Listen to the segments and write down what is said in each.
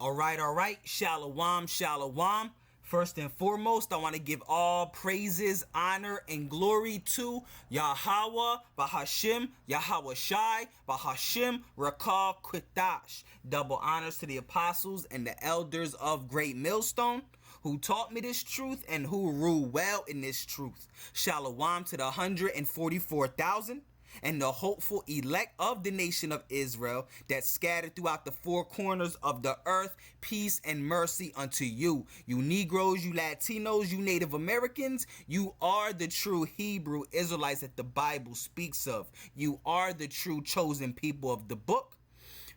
All right. Shalom, shalom. First and foremost, I want to give all praises, honor, and glory to Yahweh, Bahashim, Yahweh Shai, Bahashim, Rakal, Kwitash. Double honors to the apostles and the elders of Great Millstone, who taught me this truth and who rule well in this truth. Shalom to the 144,000. And the hopeful elect of the nation of Israel that scattered throughout the four corners of the earth, peace and mercy unto you. You Negroes, you Latinos, you Native Americans, you are the true Hebrew Israelites that the Bible speaks of. You are the true chosen people of the book.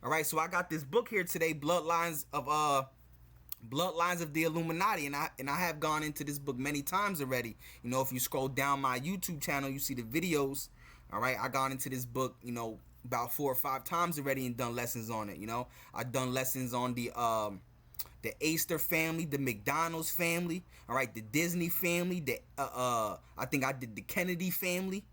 All right, so I got this book here today, Bloodlines of the Illuminati, and I have gone into this book many times already. You know, if you scroll down my YouTube channel, you see the videos. All right, I got into this book, about 4 or 5 times already and done lessons on it. I've done lessons on the Astor family, the McDonald's family, all right, the Disney family, I think I did the Kennedy family.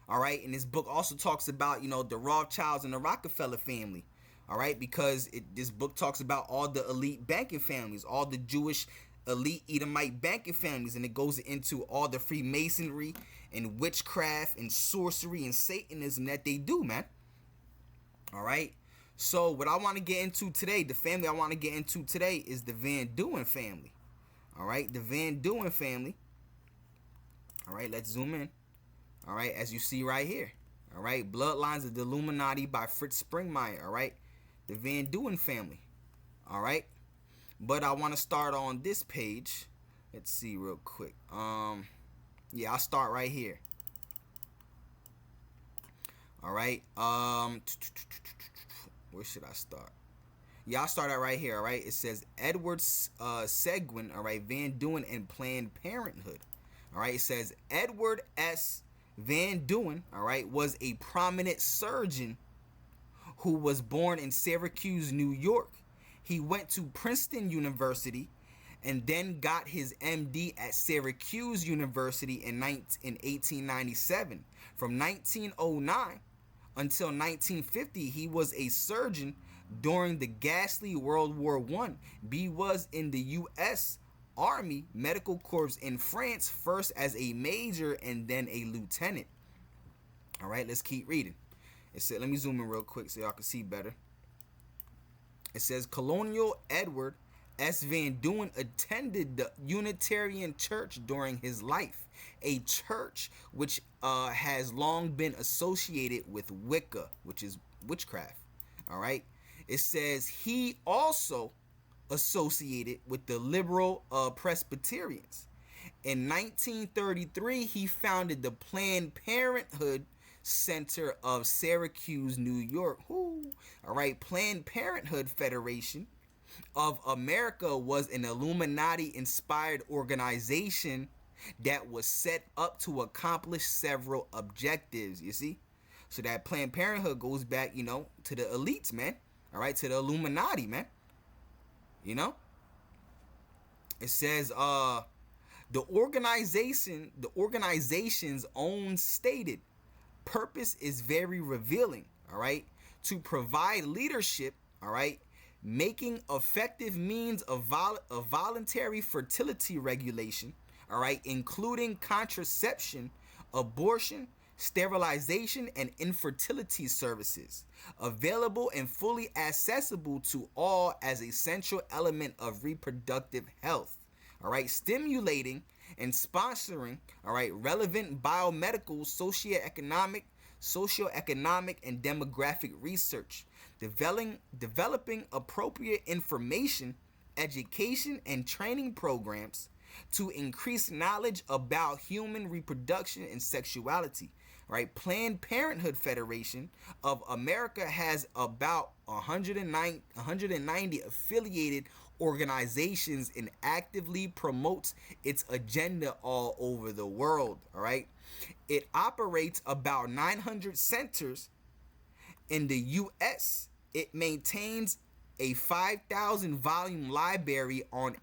All right, and this book also talks about, the Rothschilds and the Rockefeller family. All right, because this book talks about all the elite banking families, all the Jewish elite Edomite banking families, and it goes into all the Freemasonry and witchcraft and sorcery and Satanism that they do, man. All right, so what I want to get into today, the family I want to get into today is the Van Duyn family. All right, the Van Duyn family. All right, let's zoom in. All right, as you see right here. All right, Bloodlines of the Illuminati by Fritz Springmeier. All right, the Van Duyn family. All right. But I want to start on this page. Let's see real quick. Yeah, I'll start right here. All right. Where should I start? Yeah, I'll start out right here. All right. It says Edward Seguin. All right. Van Duyn and Planned Parenthood. All right. It says Edward S. Van Duyn. All right. Was a prominent surgeon who was born in Syracuse, New York. He went to Princeton University and then got his MD at Syracuse University in 1897. From 1909 until 1950, he was a surgeon during the ghastly World War I. B was in the U.S. Army Medical Corps in France, first as a major and then a lieutenant. All right, let's keep reading. It said, let me zoom in real quick so y'all can see better. It says Colonel Edward S. Van Duyn attended the Unitarian Church during his life, a church which has long been associated with Wicca, which is witchcraft. All right. It says he also associated with the liberal Presbyterians. In 1933, he founded the Planned Parenthood Center of Syracuse, New York. All right, Planned Parenthood Federation of America was an Illuminati-inspired organization that was set up to accomplish several objectives. You see, so that Planned Parenthood goes back, to the elites, man. All right, to the Illuminati, man. It says the organization's own stated purpose is very revealing, all right, to provide leadership, all right, making effective means of voluntary fertility regulation, all right, including contraception, abortion, sterilization, and infertility services, available and fully accessible to all as a central element of reproductive health. All right, stimulating and sponsoring, all right, relevant biomedical, socioeconomic, and demographic research, developing appropriate information, education, and training programs to increase knowledge about human reproduction and sexuality. Right, Planned Parenthood Federation of America has about 190 affiliated organizations and actively promotes its agenda all over the world. All right, it operates about 900 centers in the U.S. It maintains a 5,000 volume library on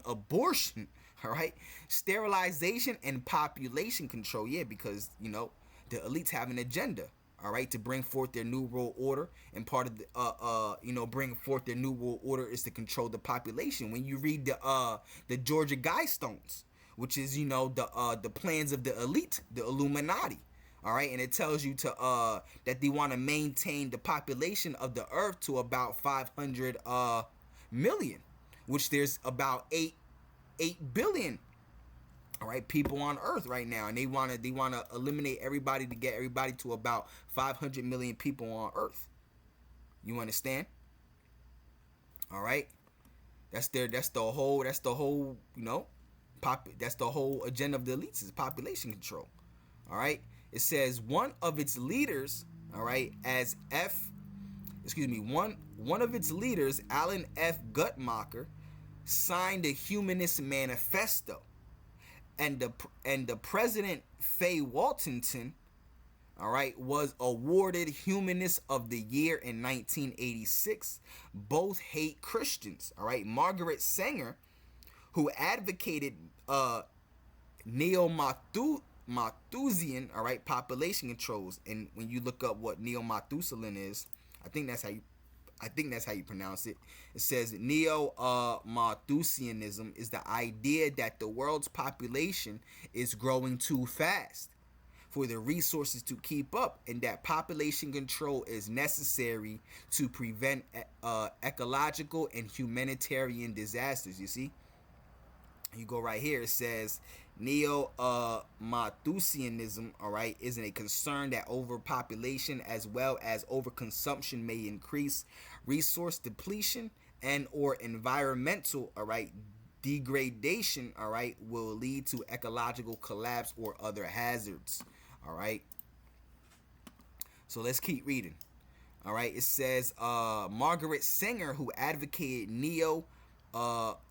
abortion, all right, sterilization, and population control. Yeah, because the elites have an agenda. all right, to bring forth their new world order. And part of the bring forth their new world order is to control the population. When you read the Georgia Guidestones, which is the plans of the elite, the Illuminati, all right, and it tells you to that they want to maintain the population of the earth to about 500 million, which there's about 8 billion, all right, people on earth right now, and they want to eliminate everybody to get everybody to about 500 million people on earth. You understand? All right, that's the whole that's the whole agenda of the elites is population control. All right, it says one of its leaders, all right, one of its leaders, Alan F. Guttmacher, signed a humanist manifesto, and the president, Faye Waltonton, all right, was awarded Humanist of the Year in 1986. Both hate Christians. All right, Margaret Sanger, who advocated neo-Malthusian, all right, population controls. And when you look up what neo-Malthusian is, I think that's how you pronounce it. It says neo-Malthusianism is the idea that the world's population is growing too fast for the resources to keep up, and that population control is necessary to prevent ecological and humanitarian disasters. You see? You go right here, it says neo-Malthusianism, all right, isn't a concern that overpopulation as well as overconsumption may increase resource depletion and or environmental, all right, degradation, all right, will lead to ecological collapse or other hazards. All right, so let's keep reading. All right, it says Margaret Sanger, who advocated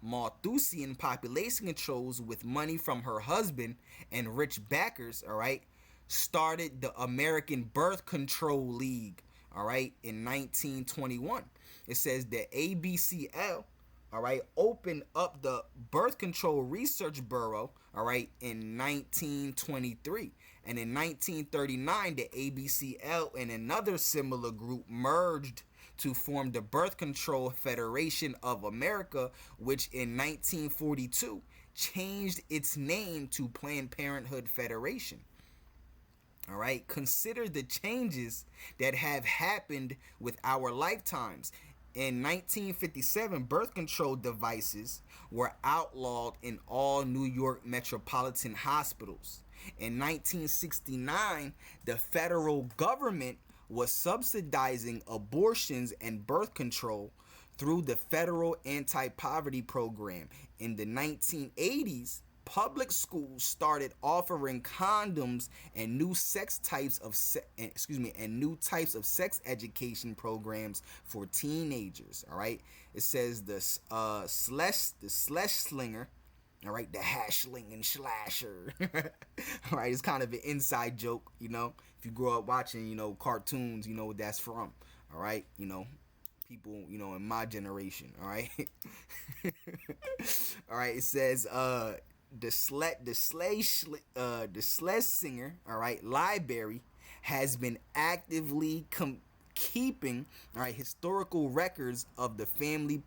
Malthusian population controls with money from her husband and rich backers, all right, started the American Birth Control League, all right, in 1921. It says the ABCL, all right, opened up the Birth Control Research Bureau, all right, in 1923. And in 1939, the ABCL and another similar group merged to form the Birth Control Federation of America, which in 1942 changed its name to Planned Parenthood Federation. All right, consider the changes that have happened with our lifetimes. In 1957, birth control devices were outlawed in all New York metropolitan hospitals. In 1969, the federal government was subsidizing abortions and birth control through the federal anti-poverty program. In the 1980s, public schools started offering condoms and new types of sex education programs for teenagers. All right, it says the slush slinger. All right, the hash-slinging slasher. All right, it's kind of an inside joke, you know. If you grow up watching, cartoons, you know what that's from. All right, people, in my generation. All right. All right, it says the Schlesinger, all right, library has been actively keeping, all right, historical records of the family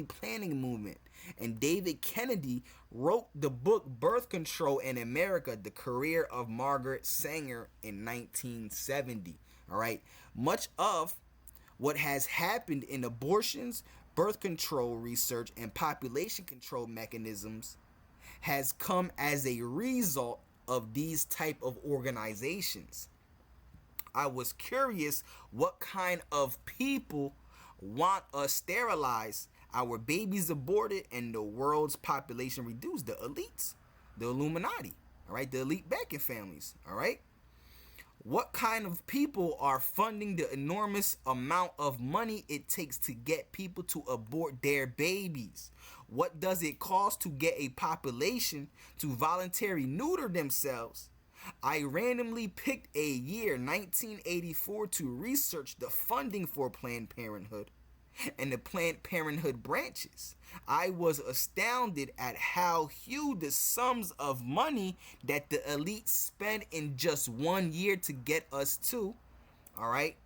planning movement. And David Kennedy wrote the book Birth Control in America, The Career of Margaret Sanger in 1970. All right, much of what has happened in abortions, birth control research, and population control mechanisms has come as a result of these type of organizations. I was curious what kind of people want us sterilized, our babies aborted, and the world's population reduced. The elites, the Illuminati, all right, the elite banking families, all right. What kind of people are funding the enormous amount of money it takes to get people to abort their babies? What does it cost to get a population to voluntarily neuter themselves? I randomly picked a year, 1984, to research the funding for Planned Parenthood. and the Planned Parenthood branches. I was astounded at how huge the sums of money that the elite spend in just 1 year to get us to, all right,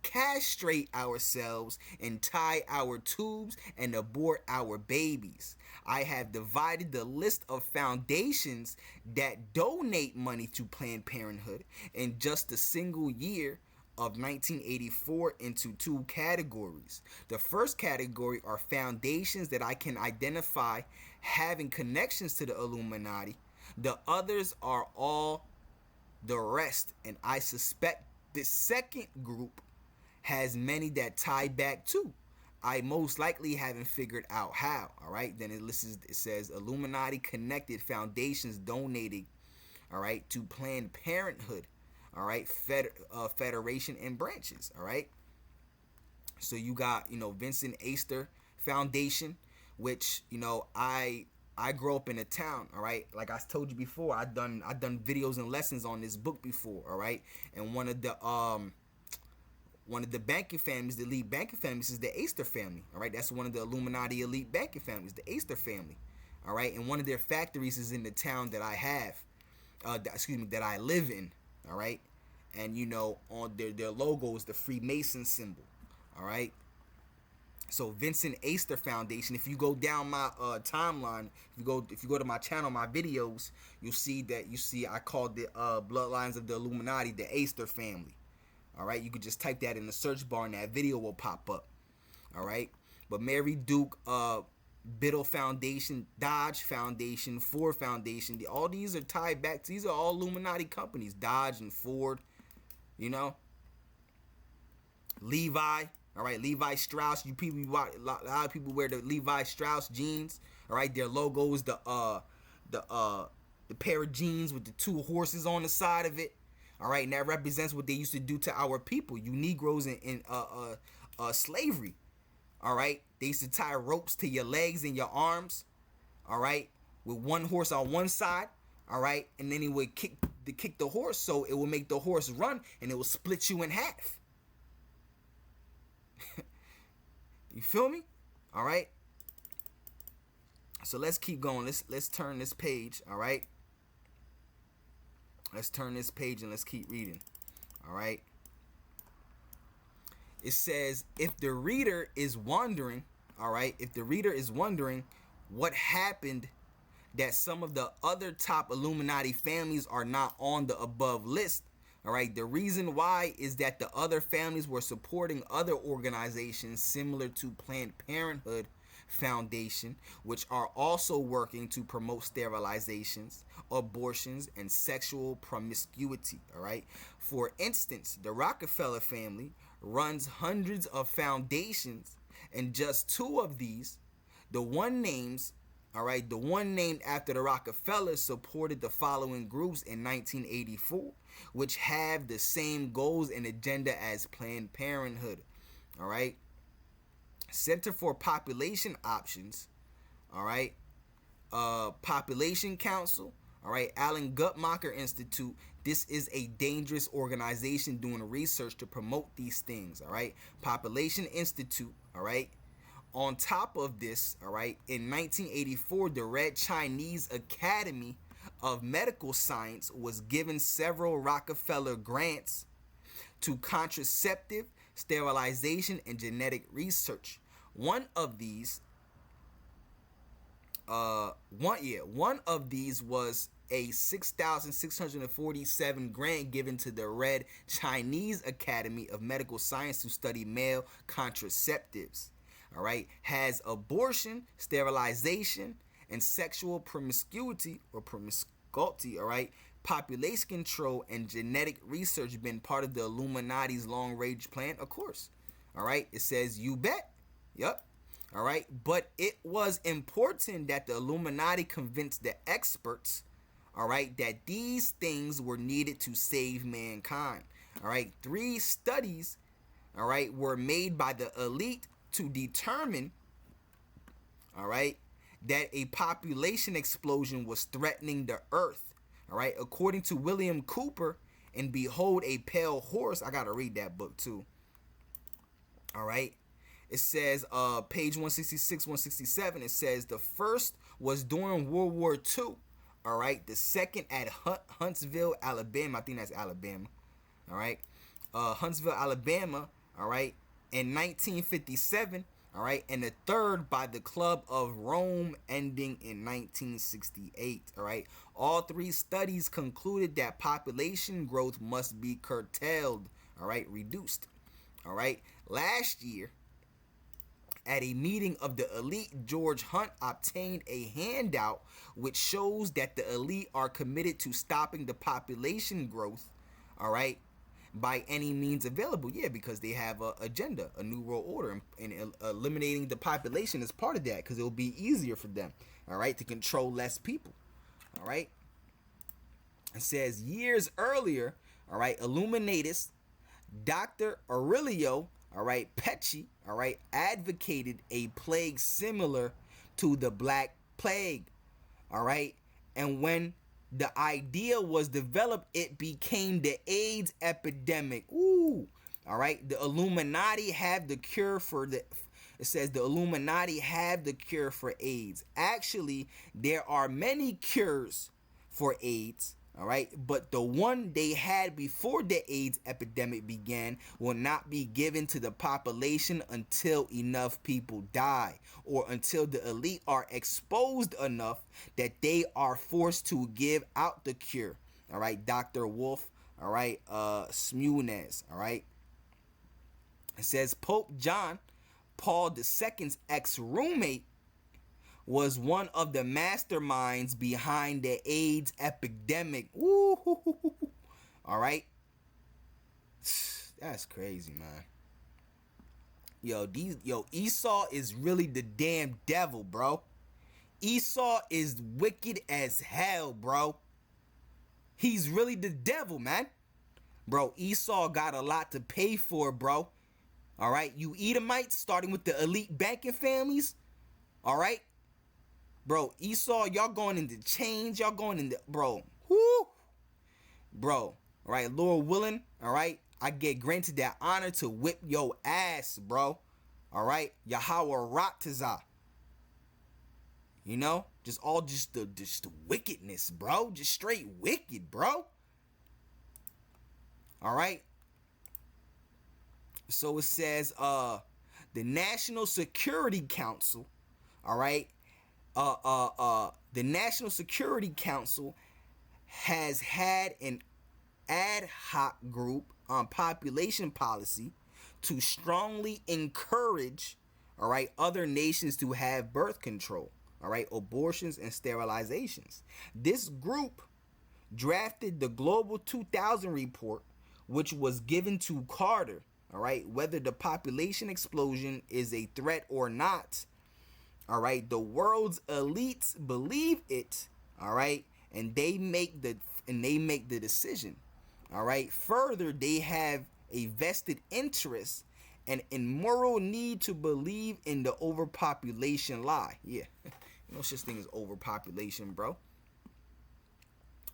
castrate ourselves and tie our tubes and abort our babies. I have divided the list of foundations that donate money to Planned Parenthood in just a single year of 1984 into two categories. The first category are foundations that I can identify having connections to the Illuminati. The others are all the rest, and I suspect the second group has many that tie back to. I most likely haven't figured out how. All right, then it says Illuminati connected foundations donating, all right, to Planned Parenthood, all right, Federation and branches. All right, so you got, Vincent Astor Foundation, which, I grew up in a town, all right. Like I told you before, I done videos and lessons on this book before, all right. And one of the banking families, the elite banking families, is the Astor family. All right, that's one of the Illuminati elite banking families, the Astor family. All right, and one of their factories is in the town that I have, that I live in. All right, and on their logo is the Freemason symbol. All right. So Vincent Astor Foundation. If you go down my timeline, if you go to my channel, my videos, you'll see I called the Bloodlines of the Illuminati the Astor family. All right, you could just type that in the search bar and that video will pop up. All right, but Mary Duke, Biddle Foundation, Dodge Foundation, Ford Foundation, all these are tied back. These are all Illuminati companies, Dodge and Ford. Levi, all right, Levi Strauss. A lot of people wear the Levi Strauss jeans. All right, their logo is the pair of jeans with the two horses on the side of it. All right, and that represents what they used to do to our people, you Negroes in slavery. All right, they used to tie ropes to your legs and your arms. All right, with one horse on one side. All right, and then he would kick the horse, so it would make the horse run, and it would split you in half. You feel me? All right. So let's keep going. Let's turn this page. All right. Let's turn this page and let's keep reading. All right. It says, if the reader is wondering, all right, what happened that some of the other top Illuminati families are not on the above list, all right, the reason why is that the other families were supporting other organizations similar to Planned Parenthood Foundation, which are also working to promote sterilizations, abortions, and sexual promiscuity. All right. For instance, the Rockefeller family runs hundreds of foundations, and just two of these, the one named after the Rockefellers, supported the following groups in 1984, which have the same goals and agenda as Planned Parenthood. All right. Center for Population Options, all right, Population Council, all right, Alan Guttmacher Institute. This is a dangerous organization doing research to promote these things, all right. Population Institute, all right. On top of this, all right, in 1984, the Red Chinese Academy of Medical Science was given several Rockefeller grants to contraceptive, sterilization, and genetic research. One of these was a 6,647 grant given to the Red Chinese Academy of Medical Science to study male contraceptives. All right, has abortion, sterilization, and sexual promiscuity, all right, population control, and genetic research been part of the Illuminati's long-range plan? Of course. All right, it says, you bet. Yep. All right, but it was important that the Illuminati convinced the experts, all right, that these things were needed to save mankind. All right, 3 studies, all right, were made by the elite to determine, all right, that a population explosion was threatening the earth. All right, according to William Cooper and Behold a Pale Horse. I gotta read that book too. All right. It says page 166, 167, it says the first was during World War II. All right. The second at Huntsville, Alabama. I think that's Alabama. All right. Huntsville, Alabama. All right. In 1957. All right. And the third by the Club of Rome, ending in 1968. All right. All three studies concluded that population growth must be curtailed. All right. Reduced. All right. Last year, at a meeting of the elite, George Hunt obtained a handout which shows that the elite are committed to stopping the population growth, all right, by any means available. Yeah, because they have an agenda, a new world order, and eliminating the population is part of that because it will be easier for them, all right, to control less people, all right. It says years earlier, all right, Illuminatus, Dr. Aurelio, all right, Pecci, all right, advocated a plague similar to the Black Plague, all right, and when the idea was developed, it became the AIDS epidemic. Ooh, all right, the Illuminati have the cure for the. It says the Illuminati have the cure for AIDS. Actually, there are many cures for AIDS. All right, but the one they had before the AIDS epidemic began will not be given to the population until enough people die, or until the elite are exposed enough that they are forced to give out the cure. All right, Dr. Wolf. All right, Smunes. All right. It says Pope John Paul II's ex-roommate was one of the masterminds behind the AIDS epidemic. Woo! All right, that's crazy, man. Yo, Esau is really the damn devil, bro. Esau is wicked as hell, bro. He's really the devil, man. Bro, Esau got a lot to pay for, bro. All right, you Edomites, starting with the elite banking families. All right. Bro, Esau, y'all going into chains. Y'all going into, bro. Whoo. Bro, all right, Lord willing, all right, I get granted that honor to whip your ass, bro. All right, Yahweh Ratazah. You know, just the wickedness, bro. Just straight wicked, bro. All right. So it says, the National Security Council, all right, the National Security Council has had an ad hoc group on population policy to strongly encourage, all right, other nations to have birth control, all right, abortions and sterilizations. This group drafted the Global 2000 report, which was given to Carter, all right, whether the population explosion is a threat or not. All right, the world's elites believe it. All right, and they make the decision. All right. Further, they have a vested interest and immoral need to believe in the overpopulation lie. Yeah, no such thing as overpopulation, bro.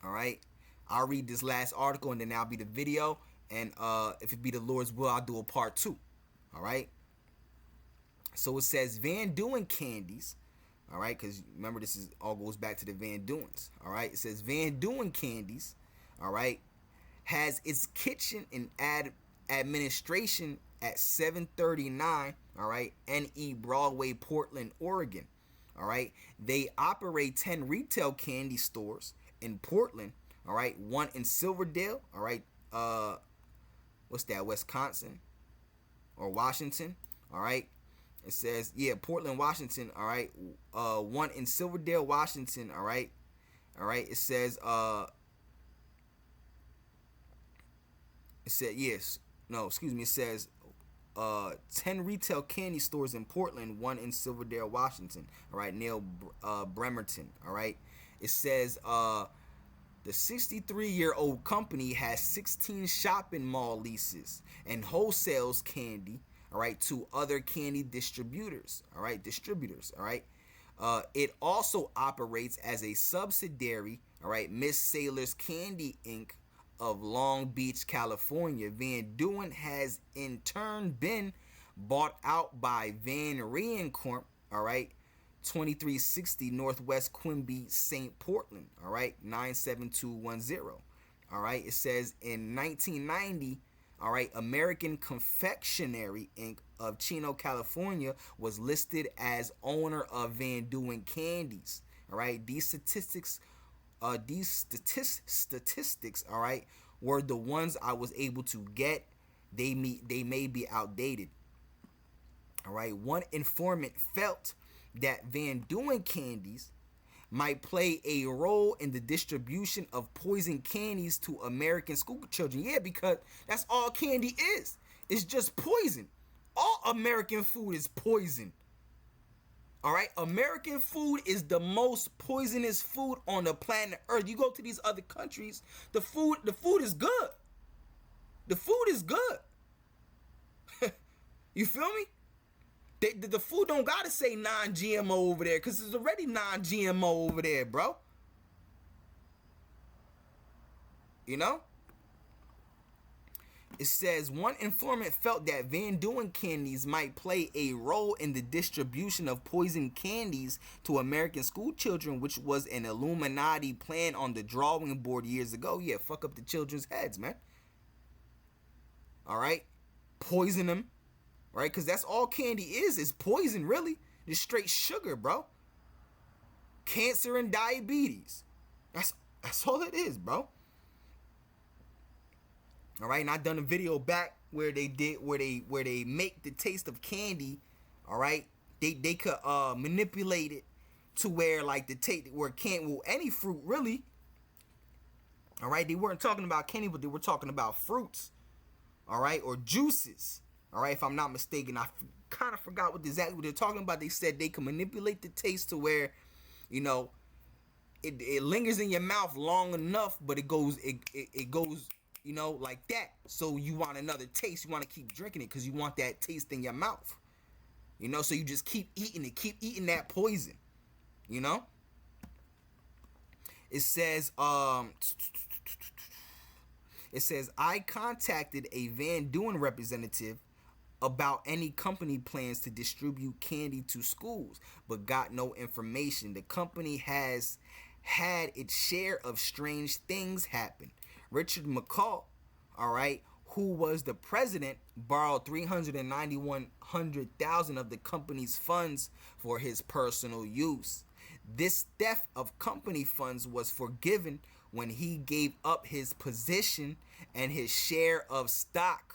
All right, I'll read this last article and then that'll be the video. And if it be the Lord's will, I'll do a part 2. All right. So it says Van Duyn candies, all right, because remember this is all goes back to the Van Duyns, all right. It says Van Duyn candies, all right, has its kitchen and administration at 739, all right, NE Broadway, Portland, Oregon, all right. They operate 10 retail candy stores in Portland, all right, one in Silverdale, all right, what's that, Wisconsin or Washington, all right. It says, yeah, Portland, Washington, all right. One in Silverdale, Washington, all right. All right. It says, yes. No, excuse me. It says 10 retail candy stores in Portland, one in Silverdale, Washington, all right, near Bremerton, all right. It says the 63-year-old company has 16 shopping mall leases and wholesales candy, all right, to other candy distributors, all right, all right. It also operates as a subsidiary, all right, Miss Sailor's Candy Inc. of Long Beach, California. Van Duyn has in turn been bought out by Van Ryn Corp, all right, 2360 Northwest Quimby, St. Portland, all right, 97210. All right, it says in 1990, all right, American Confectionery Inc. of Chino, California was listed as owner of Van Duyn Candies. All right, these statistics, all right, were the ones I was able to get. They may be outdated. All right, one informant felt that Van Duyn candies might play a role in the distribution of poison candies to American school children. Yeah, because that's all candy is. It's just poison. All American food is poison. All right, American food is the most poisonous food on the planet Earth. You go to these other countries, the food is good. The food is good. You feel me? The food don't gotta say non-GMO over there, because there's already non-GMO over there, bro. You know? It says one informant felt that Van Duyn candies might play a role in the distribution of poison candies to American school children, which was an Illuminati plan on the drawing board years ago. Yeah, fuck up the children's heads, man. All right? Poison them. Right? Because that's all candy is poison, really. Just straight sugar, bro. Cancer and diabetes. That's all it is, bro. All right, and I done a video back where they make the taste of candy. All right, they could manipulate it to where like the taste where any fruit really. All right, they weren't talking about candy, but they were talking about fruits. All right, or juices. All right, if I'm not mistaken, I kind of forgot exactly what they're talking about. They said they can manipulate the taste to where, you know, it lingers in your mouth long enough, but it goes, you know, like that. So you want another taste. You want to keep drinking it because you want that taste in your mouth. You know, so you just keep eating that poison. You know. It says, I contacted a Van Duyn representative about any company plans to distribute candy to schools, but got no information. The company has had its share of strange things happen. Richard McCall, all right, who was the president, borrowed $391,000 of the company's funds for his personal use. This theft of company funds was forgiven when he gave up his position and his share of stock,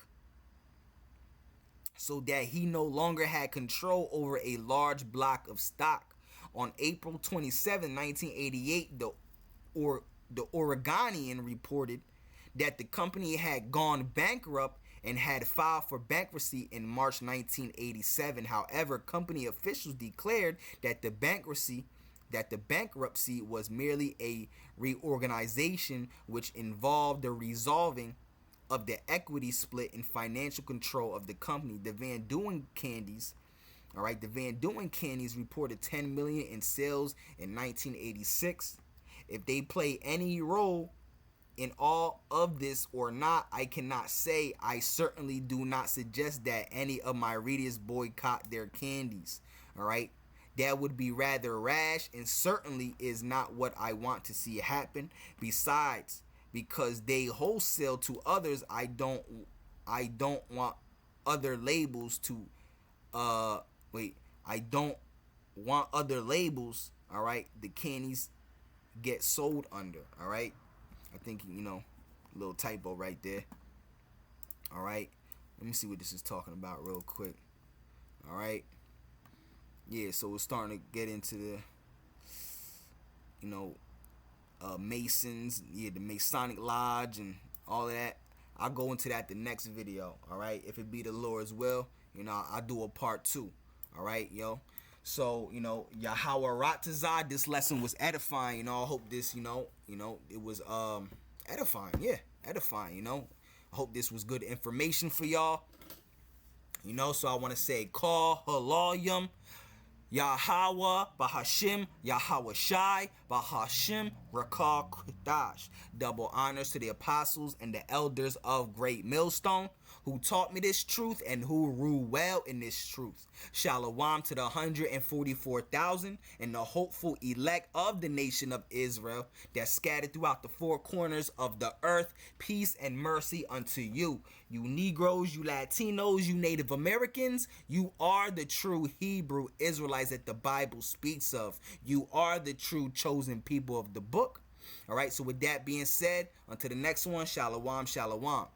so that he no longer had control over a large block of stock. On April 27, 1988, the Oregonian reported that the company had gone bankrupt and had filed for bankruptcy in March 1987. However, company officials declared that the bankruptcy was merely a reorganization which involved the resolving of the equity split and financial control of the company. The Van Duyn candies, all right, the Van Duyn candies reported $10 million in sales in 1986. If they play any role in all of this or not, I cannot say. I certainly do not suggest that any of my readers boycott their candies. All right, that would be rather rash and certainly is not what I want to see happen. Besides, because they wholesale to others, I don't want other labels to I don't want other labels, all right, the candies get sold under. All right, I think, you know, a little typo right there. All right, let me see what this is talking about real quick. All right, yeah, so we're starting to get into the, you know, Masons, yeah, the Masonic Lodge and all of that. I'll go into that the next video. All right, if it be the Lord's will, you know, I'll do a part 2. All right, yo. So, you know, Yahweh Ratazah, this lesson was edifying. You know, I hope this, you know, it was edifying. Yeah, edifying. You know, I hope this was good information for y'all. You know, so I want to say, call Halalyum. Yahweh, Bahashim, Yahweh Shai, Bahashim, Rakah Kudash. Double honors to the apostles and the elders of Great Millstone, who taught me this truth and who rule well in this truth. Shalom to the 144,000 and the hopeful elect of the nation of Israel that scattered throughout the four corners of the earth. Peace and mercy unto you. You Negroes, you Latinos, you Native Americans, you are the true Hebrew Israelites that the Bible speaks of. You are the true chosen people of the book. All right, so with that being said, until the next one, shalom, shalom.